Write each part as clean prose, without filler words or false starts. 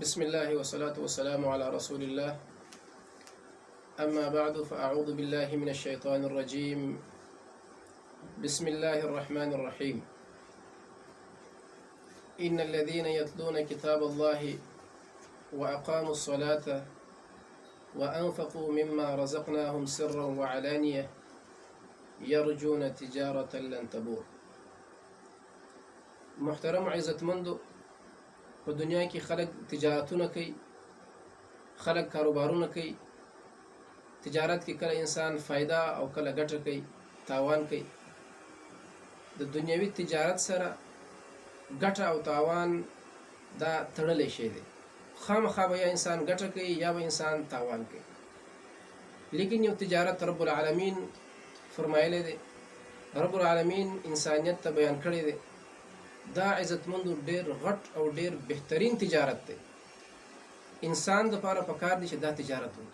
بسم الله والصلاة والسلام على رسول الله. أما بعد فأعوذ بالله من الشيطان الرجيم. بسم الله الرحمن الرحيم. إن الذين يتلون كتاب الله وأقاموا الصلاة وأنفقوا مما رزقناهم سرا وعلانية يرجون تجارة لن تبور. محترم عزتمندو، په دنیا کې خلک تجارتونه کوي، خلک کاروبارونه کوي. تجارت کې کله انسان فایده او کله ګټه کوي، تاوان کوي. د دنیوي تجارت سره ګټه او تاوان دا تړلی شی دی. خامخا به یا انسان ګټه کوي یا به انسان تاوان کوي. لیکن یو تجارت رب العالمین فرمایلی دی، رب العالمین انسانیت ته بیان کړی دی. دا عزتمندو ډیر غټ او ډیر بهترین تجارت دی. انسان د پاره پکار دی چې دا تجارت وکړي.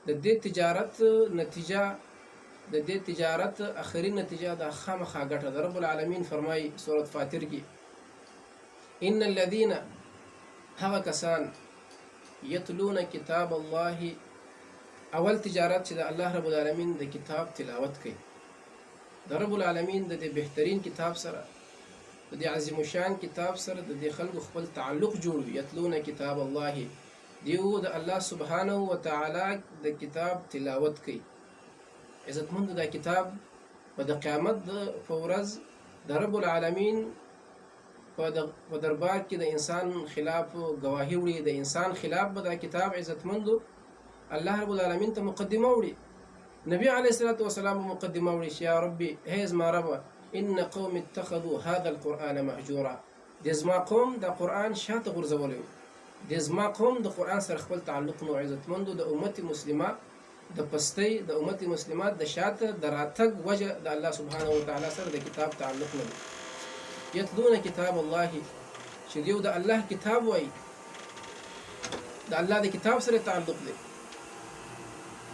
د دې تجارت نتیجه، د دې تجارت اخري نتیجه دا خامخا ګټه ده. رب العالمین فرمایي سورۃ فاطر کې، ان الذين هغه کسان یتلون کتاب الله، اول تجارت چې د الله رب العالمین د کتاب تلاوت کوي. د رب العالمین د دې بهترین کتاب سره، د دې عظیم شان کتاب سره د دې خلکو خپل تعلق جوړوي. یتلون کتاب الله، دیو د الله سبحانه و تعالی د کتاب تلاوت کوي. عزتمند دا کتاب په د قیامت په ورځ د رب العالمین په دربار کې د انسان خلاف گواهی وړي. د انسان خلاف به دا کتاب عزتمندو الله رب العالمین ته مقدمه وړي. نبی علیه الصلاة والسلام مقدمه وړي چې یا ربي، هی زما ربه، ان قوم اتخذوا هذا القرآن مهجورا. د زما قوم د قرآن شاته غورځولی و. د زما قوم د قرآن سره خپل تعلق نو. عزتمندو د امت مسلمه د پستۍ د امت مسلمه د شاته د راتګ وجه د الله سبحانه و تعالی سره د کتاب تعلق نه دی. یتلون کتاب الله، چې دیو د الله کتاب وایي، د الله د کتاب سره تعلق دی.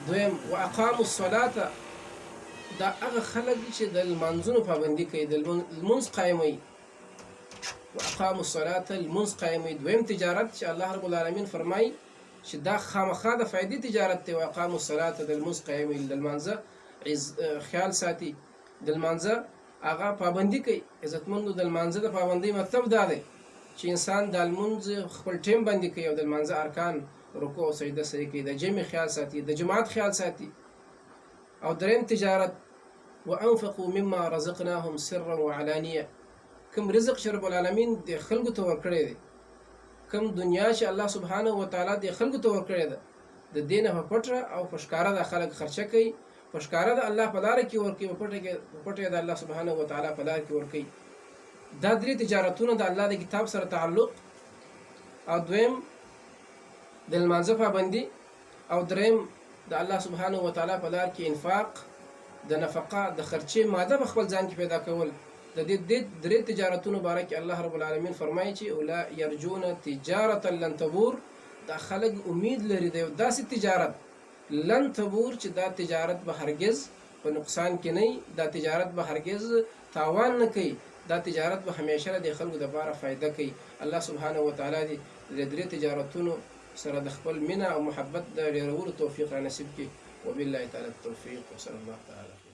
دویم واقاموا الصلاة، دا هغه خلک چې د لمانځونو پابندي کوي، د لمونځ قایموي. واقاموا الصلاة، لمونځ قایموي. دویم تجارت چې الله رب العالمین فرمایي چې دا خامخا د فائدې تجارت دی. واقاموا الصلاة، د لمونځ قایموي، د لمانځه خیال ساتي، د لمانځه هغه پابندي کوي. عزتمندو د لمانځه د پابندۍ مطلب دا دی چې انسان د لمونځ خپل ټیم باندې کوي او د لمانځه ارکان رکوع او سجده صحیح کوي، د جمع خیال ساتي، د جماعت خیال ساتي. او دریم تجارت وانفقوا مما رزقناهم سرا وعلانیه، کوم رزق چې رب العالمین د خلکو ته ورکړی دی، کوم دنیا چې الله سبحانه و تعالی د خلکو ته ورکړی ده، د دې نه په پټه او په ښکاره د خلک خرچه کوي. په ښکاره د الله په لاره کې ورکوي، په پټه د الله سبحانه و تعالی په لاره کې ورکوي. دا درې تجارتونه د الله د کتاب سره تعلق، او دویم د لمانځه پابندي، او دریم د الله سبحانه و تعالی په لار کې انفاق، د نفقه د خرچې ماده په خپل ځان کې پیدا کول. د دې درې تجارتونو باره کې الله رب العالمین فرمایي چې اولا یرجون تجارة لن تبور، دا خلک امید لري د یو داسې تجارت لن تبور چې دا تجارت به هرگز په نقصان کې نه، دا تجارت به هرگز تاوان نه کوي، دا تجارت به همیشه د خلکو لپاره فایده کوي. الله سبحانه و تعالی دې د درې تجارتونو سره د خپل مینه او محبت د ډیرولو توفیق را نصیب کړي. وبالله تعالی التوفیق، وصلی الله تعالی.